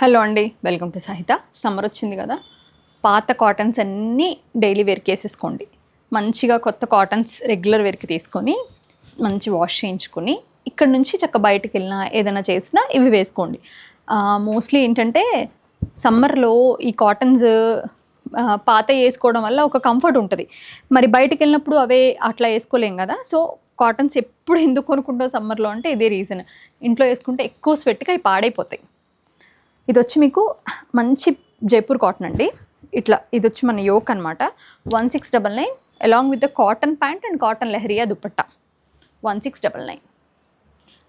Hello అండి, welcome to Sahitha. Summer వచ్చింది కదా, పాత కాటన్స్ అన్నీ డైలీ వేర్కి వేసేసుకోండి. మంచిగా కొత్త కాటన్స్ రెగ్యులర్ వేర్కి తీసుకొని మంచి వాష్ చేయించుకొని ఇక్కడ నుంచి చక్క బయటకు వెళ్ళినా ఏదైనా చేసినా ఇవి వేసుకోండి. మోస్ట్లీ ఏంటంటే సమ్మర్లో ఈ కాటన్స్ పాత వేసుకోవడం వల్ల ఒక కంఫర్ట్ ఉంటుంది. మరి బయటకు వెళ్ళినప్పుడు అవే అట్లా వేసుకోలేం కదా. సో కాటన్స్ ఎప్పుడు ఎందుకు కొనుక్కుంటాం సమ్మర్లో అంటే ఇదే రీజన్. ఇంట్లో వేసుకుంటే ఎక్కువ స్వెట్గా అవి పాడైపోతాయి. ఇది వచ్చి మీకు మంచి జైపూర్ కాటన్ అండి. ఇట్లా ఇది వచ్చి మన యోక్ అనమాట. 1699 along with the cotton pant and cotton lehariya dupatta 1699.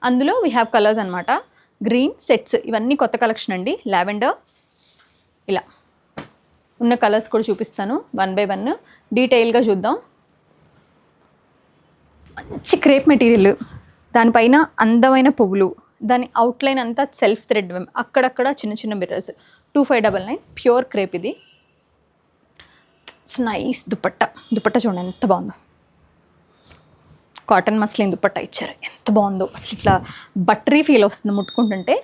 అందులో వీ హ్యావ్ కలర్స్ అనమాట. గ్రీన్ సెట్స్ ఇవన్నీ కొత్త కలెక్షన్ అండి. లావెండర్ ఇలా ఉన్న కలర్స్ కూడా చూపిస్తాను వన్ బై వన్ డీటెయిల్గా చూద్దాం. మంచి క్రేప్ మెటీరియల్, దానిపైన అందమైన పువ్వులు, దాని అవుట్లైన్ అంతా సెల్ఫ్ థ్రెడ్, అక్కడక్కడ చిన్న చిన్న మిర్రర్స్. 2599 pure crepe. ఇది నైస్ దుపట్టా చూడండి ఎంత బాగుందో. కాటన్ మస్లిన్ దుపట్టా ఇచ్చారు, ఎంత బాగుందో అసలు. ఇట్లా బట్టరీ ఫీల్ వస్తుంది ముట్టుకుంటుంటే.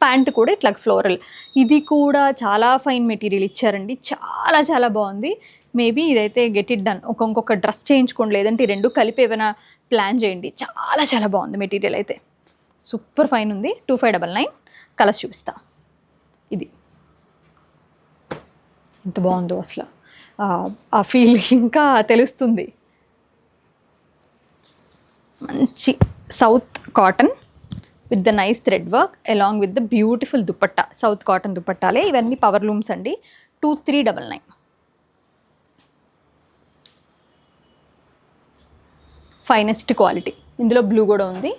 ప్యాంట్ కూడా ఇట్లా ఫ్లోరల్. ఇది కూడా చాలా ఫైన్ మెటీరియల్ ఇచ్చారండి, చాలా చాలా బాగుంది. మేబీ ఇదైతే గెట్ ఇట్ డన్. ఇంకొక డ్రెస్ చేయించుకోండి, లేదంటే ఈ రెండు కలిపి ఏమైనా ప్లాన్ చేయండి. చాలా చాలా బాగుంది మెటీరియల్ అయితే, సూపర్ ఫైన్ ఉంది. 2599 కలర్స్ చూపిస్తా. ఇది ఎంత బాగుందో అసలు, ఆ ఫీల్ ఇంకా తెలుస్తుంది. మంచి south cotton with the nice thread work along with the beautiful dupatta. South cotton దుపట్టాలే ఇవన్నీ, పవర్ లూమ్స్ అండి. 2399 ఫైనెస్ట్ క్వాలిటీ. ఇందులో బ్లూ కూడా ఉంది.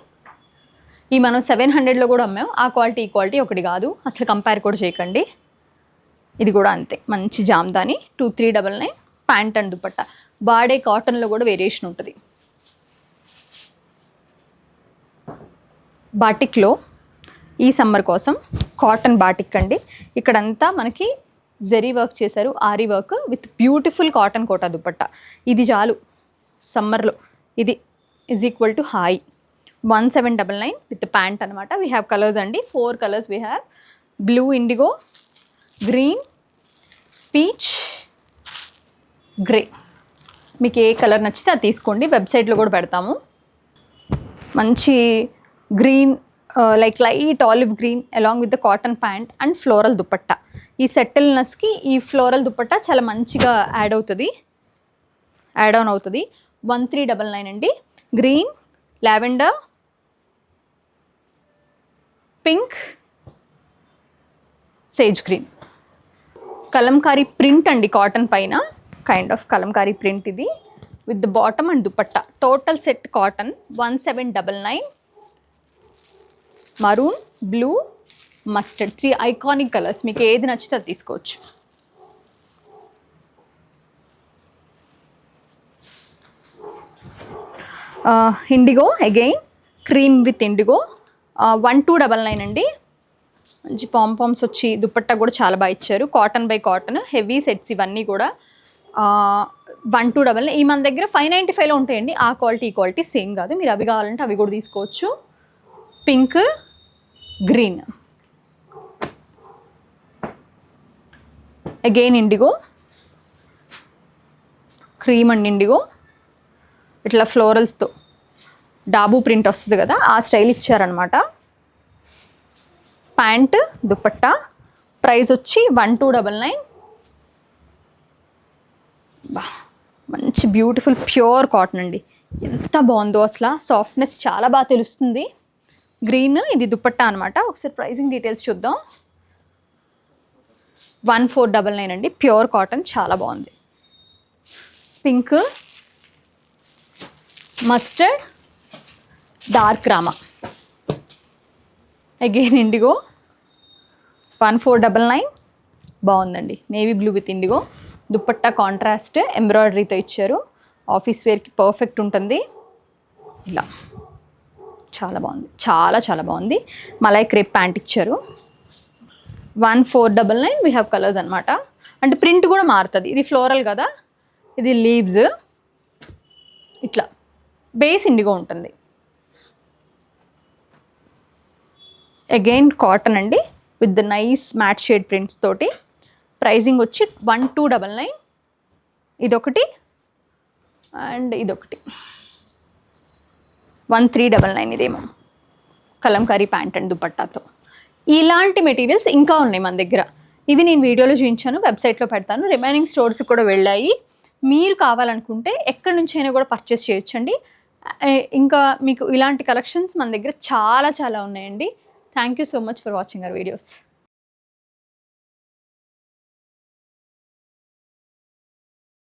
ఈ మనం 700లో కూడా అమ్మాం. ఆ క్వాలిటీ ఈ క్వాలిటీ ఒకటి కాదు, అసలు కంపేర్ కూడా చేయకండి. ఇది కూడా అంతే, మంచి జామ్దాని. 2399 pant and dupatta. బాడే కాటన్లో కూడా వేరియేషన్ ఉంటుంది. బాటిక్లో ఈ సమ్మర్ కోసం కాటన్ బాటిక్ అండి. ఇక్కడంతా మనకి జరీ వర్క్ చేశారు, aari work with beautiful cotton Kota dupatta. ఇది చాలు సమ్మర్లో. ఇది is equal to hi. 1799 with pant అనమాట. వీ హ్యావ్ కలర్స్ అండి, 4 colours we have. Blue, indigo, green, peach, grey. మీకు ఏ కలర్ నచ్చితే అది తీసుకోండి, వెబ్సైట్లో కూడా పెడతాము. మంచి green, like light olive green along with the cotton pant and floral dupatta. ఈ సెటిల్నెస్కి ఈ ఫ్లోరల్ దుపట్టా చాలా మంచిగా యాడ్ ఆన్ అవుతుంది. 1399 అండి. Green, lavender, pink, sage green. Kalamkari print అండి కాటన్ పైన, కైండ్ ఆఫ్ కలంకారీ ప్రింట్ ఇది with the bottom and dupatta. Total set cotton 1799. Maroon, blue, mustard, 3 iconic colours. మీకు ఏది నచ్చితే అది తీసుకోవచ్చు. Indigo again, cream with indigo 1299 అండి. మంచి పాంపామ్స్ వచ్చి దుపట్టా కూడా చాలా బాగా ఇచ్చారు. Cotton by cotton heavy sets ఇవన్నీ కూడా 1299. ఈ మన దగ్గర 595లో ఉంటాయండి. ఆ క్వాలిటీ ఈ క్వాలిటీ సేమ్ కాదు, మీరు అవి కావాలంటే అవి కూడా తీసుకోవచ్చు. Pink, green, again IndiGo, cream and IndiGo. ఇట్లా ఫ్లోరల్స్తో డాబు ప్రింట్ వస్తుంది కదా, ఆ స్టైల్ ఇచ్చారనమాట. ప్యాంట్, దుపట్టా. ప్రైస్ వచ్చి 1299. మంచి బ్యూటిఫుల్ ప్యూర్ కాటన్ అండి, ఎంత బాగుందో అసలు. సాఫ్ట్నెస్ చాలా బాగా తెలుస్తుంది. గ్రీన్, ఇది దుపట్టా అనమాట. ఒకసారి ప్రైసింగ్ డీటెయిల్స్ చూద్దాం. 1499 అండి. ప్యూర్ కాటన్, చాలా బాగుంది. Pink, mustard, dark rama, again indigo 1499. బాగుందండి. Navy blue with indigo. Dupatta contrast ఎంబ్రాయిడరీతో ఇచ్చారు, ఆఫీస్ వేర్కి పర్ఫెక్ట్ ఉంటుంది. ఇలా చాలా బాగుంది, చాలా చాలా బాగుంది. మలై క్రేప్ ప్యాంట్ ఇచ్చారు. 1499. వీ హ్యావ్ కలర్స్ అనమాట. అంటే ప్రింట్ కూడా మారుతుంది. ఇది ఫ్లోరల్ కదా, ఇది లీవ్స్. ఇట్లా బేస్ ఇండిగో ఉంటుంది. అగైన్ కాటన్ అండి. With the nice matte shade prints తోటి. ప్రైజింగ్ వచ్చి 1299. ఇదొకటి అండ్ ఇదొకటి 1399. ఇదేమో కలంకారీ ప్యాంట్ అండ్ దుపట్టాతో. ఇలాంటి మెటీరియల్స్ ఇంకా ఉన్నాయి మన దగ్గర. ఇవి నేను వీడియోలో చూపించాను, వెబ్సైట్లో పెడతాను. రిమైనింగ్ స్టోర్స్ కూడా వెళ్ళాయి. మీరు కావాలనుకుంటే ఎక్కడి నుంచి అయినా కూడా పర్చేస్ చేయొచ్చండి. ఇంకా మీకు ఇలాంటి కలెక్షన్స్ మన దగ్గర చాలా చాలా ఉన్నాయండి. Thank you so much for watching our videos.